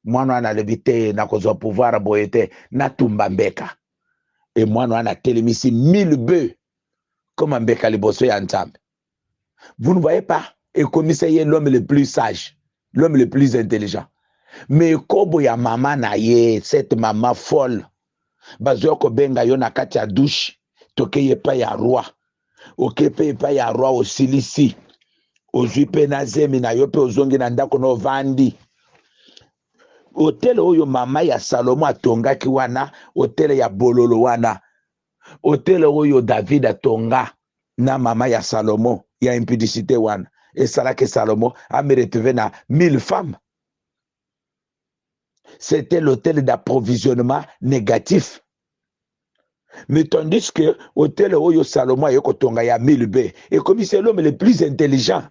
Mwana wana lebite na kozwa pouvoir boyete na tumba mbeka. Et mwana wana telemisi 1000 bœufs. Comme mbeka liboso ya nzambe. Vous ne voyez pas? Et comme c'est l'homme le plus sage, l'homme le plus intelligent. Mais kobo ya mama na ye, cette maman folle, bazoko benga yo na kati ya douche, toke ye pa ya roi, oke pe pa ya roi osilisi, ozwi pe na zemi na yo pe ozongi na ndako no vandi. Hotel oyo mama ya Salomo atongaki wana, hotel ya bololo wana, hotel oyo David atonga na mama ya Salomo, ya impudicité wana. Et ça là que Salomo a retrouvé na 1000 femmes. C'était l'hôtel d'approvisionnement négatif. Mais tandis que l'hôtel Oyo Salomon et Kotonga ya 1000 B, et comme c'est l'homme le plus intelligent.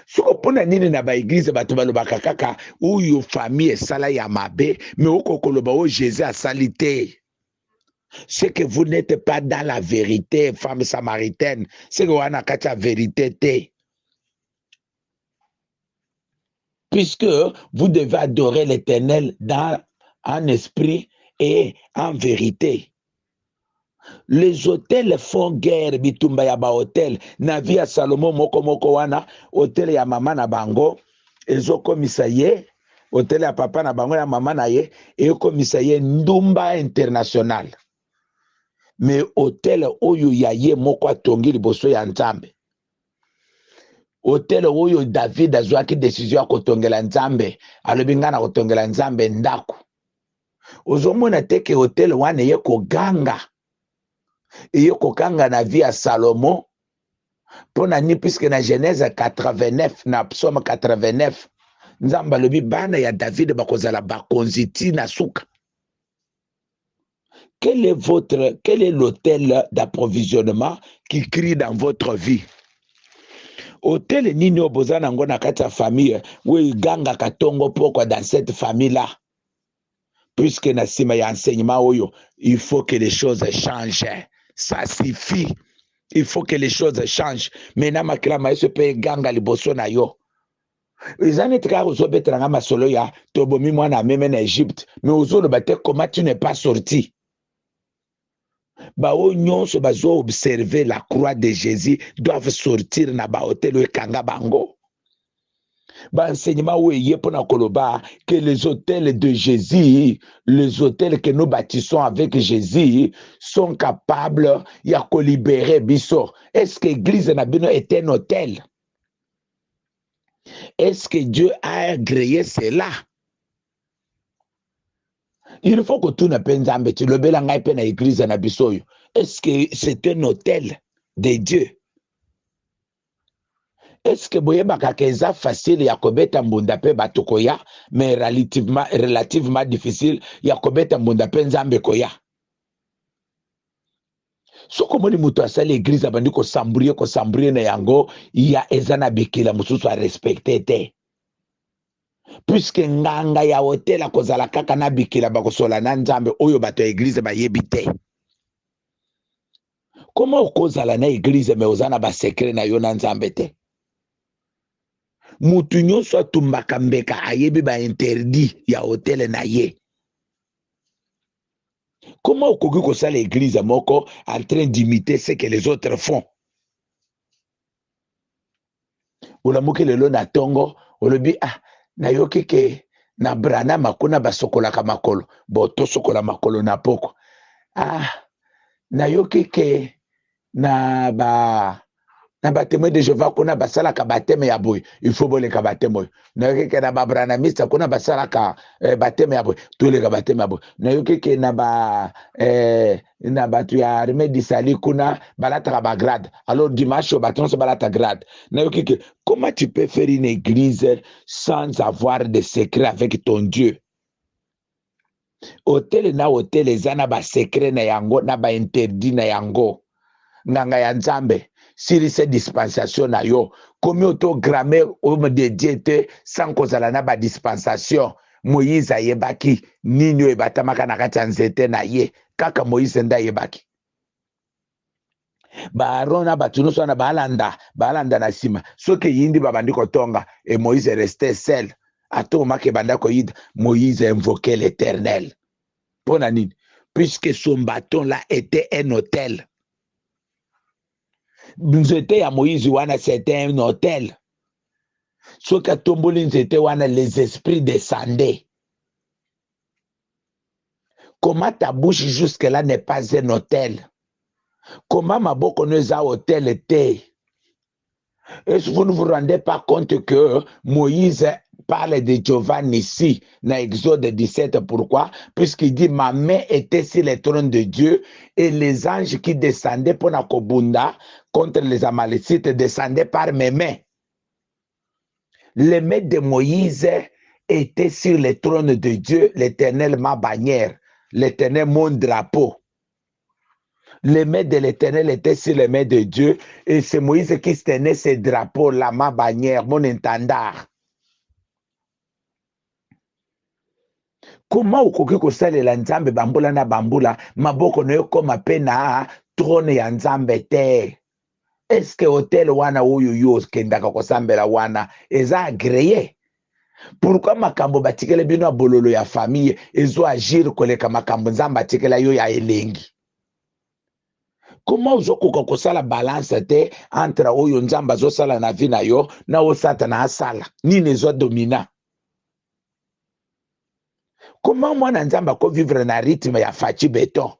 Si on prend nini na ba église bato balobaka kaka oyo famille esala ya mabe, mais okokoloba o Jésus a salité. C'est que vous n'êtes pas dans la vérité, femme samaritaine. C'est que vous avez la vérité. Puisque vous devez adorer l'Éternel en esprit et en vérité. Les hôtels font guerre, bitumba ya ba hôtel. Na via Salomon moko wana, hôtel ya mama na bango, ezokomisa ye, hôtel ya papa na bango ya mama na ye, ezokomisa ye ndumba international. Mais hôtel oyo ya ye moko atongi liboso ya Nzambe. Hôtel oyo David azwaki décision ya kotongela Nzambe, alobi nga na kotongela Nzambe ndako. Ozomona te ke hôtel wana ye koganga. Eye kokanga na vie ya Salomon, pona ni puisque na Genèse 89, na Psaume 89, Nzambe alobi bana ya David bakozala bakonzi na suka. Quel est l'hôtel d'approvisionnement qui crie dans votre vie? Hôtel nini oboza nango na kati ya famille, we ganga katongo pokwa dans cette famille-là. Puisque na sima ya enseignement oyo, il faut que les choses changent. Ça suffit. Il faut que les choses changent. Maintenant, makila maïso pe ganga liboso na yo. Izani tika ozo betranga masolo ya tobomi mwana meme na Egypte. Mais ozo le bate comment tu n'es pas sorti. Bao nyonso bazo observer la croix de Jésus doivent sortir na ba hôtel o kanga bango. Ba enseignement où yé pona koloba que les hôtels de Jésus, les hôtels que nous bâtissons avec Jésus sont capables ya ko libérer biso. Est-ce que l'église nabino est un hôtel? Est-ce que Dieu a agréé cela? Il faut que tout ne pense pas tu le belangai pe na église na biso. Est-ce que c'est un hôtel de Dieu? Est-ce que boyebaka keza facile ya kobeta mbunda pe batukoya, mais relativement difficile ya kobeta mbunda pe nzambe koya? Soko moni mutu asali église abandi ko sambrie na yango ya ezana bikila mususu a respecté te. Puisque nganga ya hotel akozala kaka na bikila bakosola na nzambe oyo bato ya église bayebi te. Comment okozala na église mais ozana ba secret na yo na nzambe te? Mutu nyonso atumbaka mbeka ayebi ba interdit ya hotel na ye. Comment okoki kosala l'église moko en train d'imiter ce que les autres font? Olamuki lelo na tongo, olobi nayoki ke na brana makuna basokolaka makolo, bo to sokola makolo na poko. Nayoki ke na témoin de Jéhovah kuna basalaka bateme ya boy, il faut boleka bateme. Nayoki ke na brana mista kuna basalaka bateme ya boy, toleka bateme ya boy. Nayoki ke na batu ya armée d'Israël kuna balataka ba grade. Alors dimanche baton se balata grade. Nayoki ke comment tu peux faire une église sans avoir de secret avec ton Dieu? Hôtel na hôtel ezana ba secret na yango na ba interdit na yango. Nganga ya Nzambe sur cette dispensation na yo, comme autogramme homme de Dieu te sans kozala na ba dispensation. Moïse ayebaki nini ebatamaka na kati ya nzete na ye kaka Moïse nda yebaki. Ba Aaron na batu nyonso na balanda na sima soki yindi babandi kotonga et Moïse est resté seul. Atomaki banda koyida, Moïse invoquait l'Éternel. Pona nini? Puisque son bâton là était un hôtel. Nzete ya Moïse wana c'était un hôtel. Soki atomboli nzete wana les esprits descendaient. Comment ta bouche jusque là n'est pas un hôtel? Comment ma bouche n'est un hôtel te? Est-ce que vous ne vous rendez pas compte que Moïse parle de Giovanni ici, dans Exode 17, pourquoi? Puisqu'il dit, ma main était sur le trône de Dieu et les anges qui descendaient pour la Kobunda contre les Amalécites descendaient par mes mains. Les mains de Moïse était sur le trône de Dieu, l'Éternel ma bannière, l'Éternel mon drapeau. Les mains de l'Éternel étaient sur les mains de Dieu, et c'est Moïse qui tenait ce drapeau, là, ma bannière, mon étendard. Comment okoki kosalela nzambe bambula na bambula maboko na yo koma pe na trône ya nzambe te? Est-ce que hôtel wana oyo yo kendaka kosambela wana eza agréé? Pourquoi makambo batikele bino ya bololo ya famille ezo agir koleka makambo nzambe atikela yo ya elengi? Comment ozokoka kosala balance te entre oyo nzambe azosala na vi na yo na oyo satana asala? Nini ezo domina? Comment mwana nzambe akovivre na rythme ya faci beton?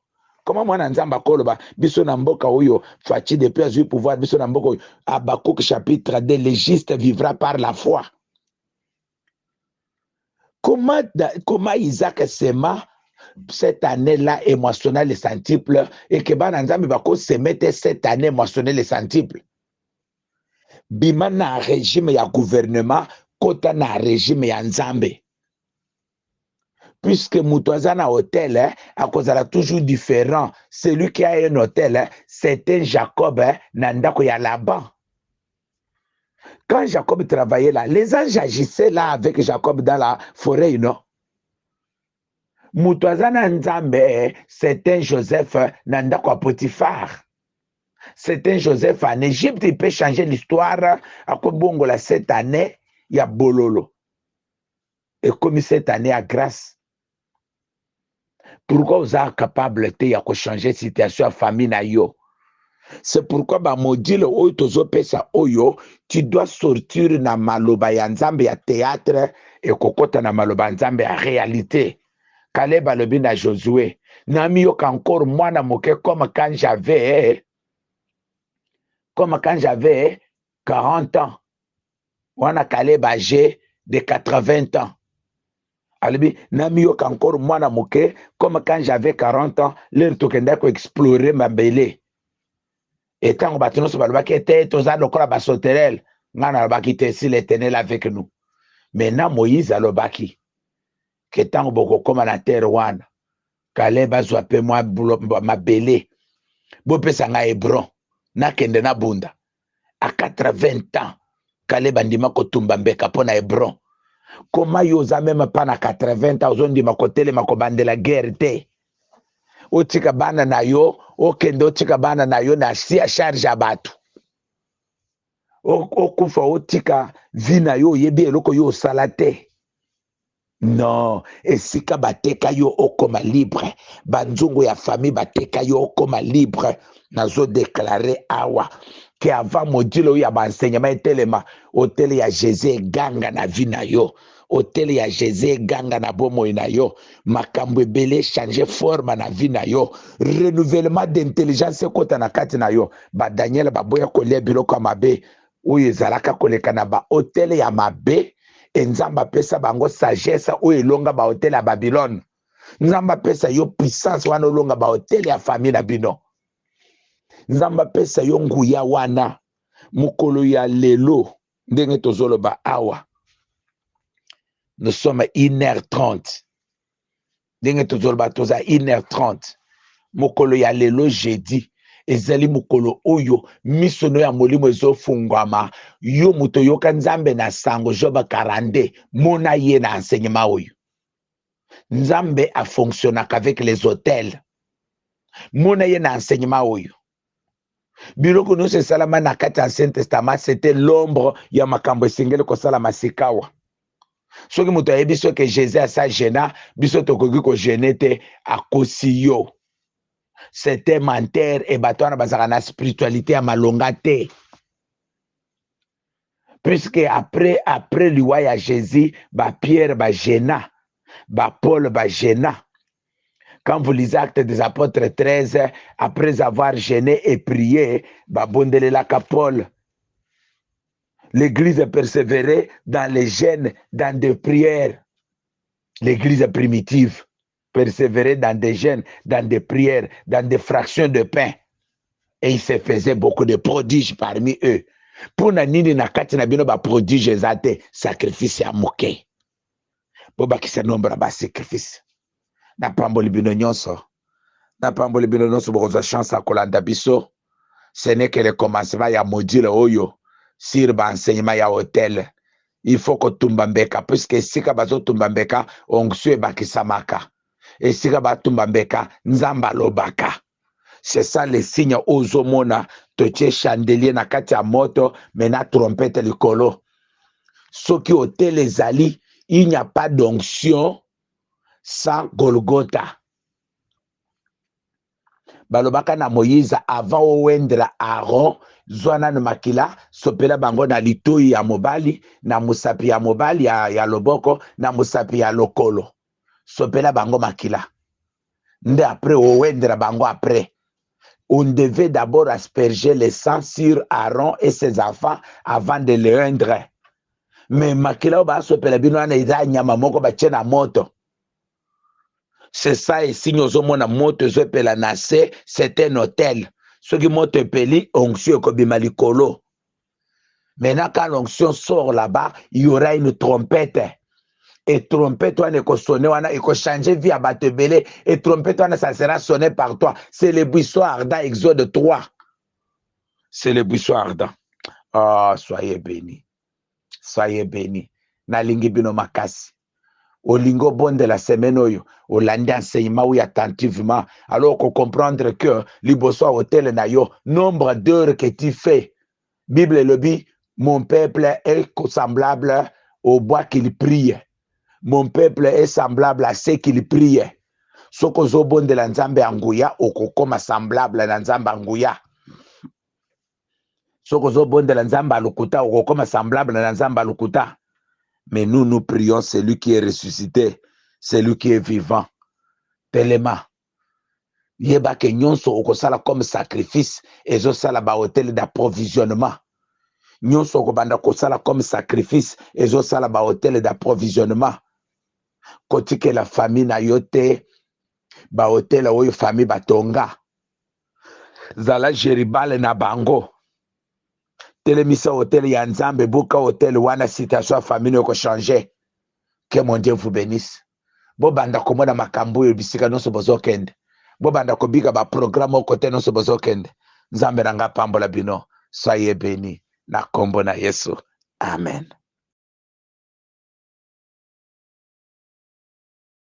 Comment mwana nzambe akoloba biso na mboka oyo faci depuis azwi pouvoir biso na mboka oyo? Habakkuk chapitre 2, le juste vivra par la foi. Comment Isaac sema cette année-là et moissonna les centiples et que bana nzambe bako se mette cette année moissonner les centiples? Bima na régime ya gouvernement kota na régime ya nzambe. Puisque Moutouaza na hôtel, à cause de la toujours différent. Celui qui a un hôtel, c'est un Jacob, Nandako ya là-bas. Quand Jacob travaillait là, les anges agissaient là avec Jacob dans la forêt, non? Moutouaza na Nzambe, c'est un Joseph, Nandako Potiphar. C'est un Joseph en Égypte, il peut changer l'histoire. À Kobongola cette année, il y a Bololo. Et comme cette année à grâce. Pourquoi vous êtes capable de changer la situation de famille na yo? C'est pourquoi ba modile oyo tozo pesa oyo, tu dois sortir na maloba ya nzambe ya théâtre et kokota na maloba nzambe ya réalité. Caleb alobi na Josué, nami yoka encore mwana moke comme quand j'avais 40 ans. Wana Caleb âgé de 80 ans. Alibi, nami yoka encore mwana moke, comme quand j'avais 40 ans, l'air tokenda ko explorer ma belé. Et tant que bâtiment se balbaki était toza lokola basoterel, ngana lobaki te si l'Éternel avec nous. Maintenant Moïse alobaki, que tant que boko koma na terre wana, Caleb azwa pe moi ma belé. Bo pesa nga Hébron, na kende na bunda. À 80 ans, Caleb andima ko tumba mbeka pona Hébron. Comment yoza même pas na 80 ans ozondi makotele makobande la guerre te? Otika bana na yo, okende otika bana na yo na si a charge abatu. Okufa otika vina yo yebi eloko yo salate. Non, esika bateka yo okoma libre. Banzungu ya famille bateka yo okoma libre. Nazo déclarer awa. Que avant modilo ya ba enseignement etelema, hôtel ya Jésus ganga na vina yo. Hôtel ya Jésus ganga na bomo na yo. Makambo ebele changer forme na vie na yo. Renouvellement d'intelligence kota na kati na yo. Ba Daniel baboya kolia biloko mabe. Oyo ezalaka koleka na ba hôtel ya mabe. Nzamba pesa bango sagesse oyo elonga ba hôtel ya Babylone. Nzamba pesa yo puissance wana olonga ba hôtel ya famille na bino. Nzamba pesa yo nguya wana mukolo ya lelo ndenge tozoloba awa. Nous sommes 1h30. Ndenge tozoloba toza 1h30. Mukolo ya lelo jeudi. Ezali mukolo oyo misono ya molimo ezofungwama. Yo muto yoka nzambe na sango Job 42. Mona ye na enseignement oyo. Nzambe a fonctionné avec les hôtels. Mona ye na enseignement oyo. Biloko no se salama na kati Ancien Testament, c'était l'ombre ya makambo esengeli kosalama sikawa. Soki muto ayebi soki Jésus asa gena, biso tokoki ko gene te akosi yo. C'était menteur et batona bazaka na spiritualité ya malonga te. Puisque après liwa ya Jésus, ba Pierre ba gena, ba Paul ba gena. Quand vous lisez Actes des Apôtres 13, après avoir gêné et prié, babondelelaka Paul. L'église persévérait dans les jeûnes, dans des prières. L'église primitive persévérait dans des jeûnes, dans des prières, dans des fractions de pain. Et il se faisait beaucoup de prodiges parmi eux. Pour na nini na kati na bino ba prodige ezate, sacrifice ya moke. bobakisa nombre ba sacrifice na pamboli bino nyonso na pamboli bino nyonso bokozwa chance ya kolanda biso. Ce n'est que le commencement ya module oyo sur ba enseignement ya hôtel. Il faut que tumba mbeka puisque esika bazotumba mbeka onction ebakisamaka, esika batumba mbeka nzambe alobaka. C'est ça le signe ozomona totie chandelier na kati ya moto mena trompette likolo. Soki hôtel ezali, il n'y a pas d'onction sans Golgotha. Balobaka na Moïse avant owendela Aaron zwana na makila sopela bango na litoi ya mobali na musapi ya mobali ya loboko na musapi ya lokolo sopela bango makila nde après owendela bango après. On devait d'abord asperger le sang sur Aaron et ses enfants avant de le rendre. Mais makila ba sopela bino ana ida nyama moko ba tchena moto. C'est ça et signe ozomona moto ezopela na se, c'est un hôtel. Ce qui moto epeli onction kobima likolo. Maintenant quand l'onction sort là-bas, il y aura une trompette. Et trompette wana eko sonner wana eko changer vie à batebele et trompette wana ça sera sonné par toi. C'est le buisson ardent Exode 3. C'est le buisson ardent. Ah, soyez bénis. Soyez bénis. Nalingi bino makasi. Olingo bon de la semaine oyo, olandi enseignement ou attentivement, alors qu'on comprendre que liboso hôtel na yo, nombre d'heures que tu fais. Bible le dit, mon peuple est semblable au bois qu'il prie. Mon peuple est semblable à ce qu'il prie. Soko zo bon de la nzambe anguya, okokoma semblable na nzambe anguya. Soko zo bon de la nzambe alukuta, okokoma semblable na nzambe alukuta. Mais nous prions celui qui est ressuscité, celui qui est vivant. Tellement. Yeba ke nyonso okosala comme sacrifice, ezosala ba hôtel d'approvisionnement. Nyonso okobanda kosala comme sacrifice, ezosala ba hôtel d'approvisionnement. Kotike la famille na yote, ba hôtel oyo famille batonga. Zala Jeribale na bango. Telemisa hôtel ya Nzambe, buka hôtel wana situation ya famille yoko changer. Que mon Dieu vous bénisse. Bo banda komona makambo yo bisika noso bozokende. Bo banda kobika ba programme au côté noso bozokende. Nzambe nanga pambola bino. Soyez bénis. Na kombo na Yesu. Amen.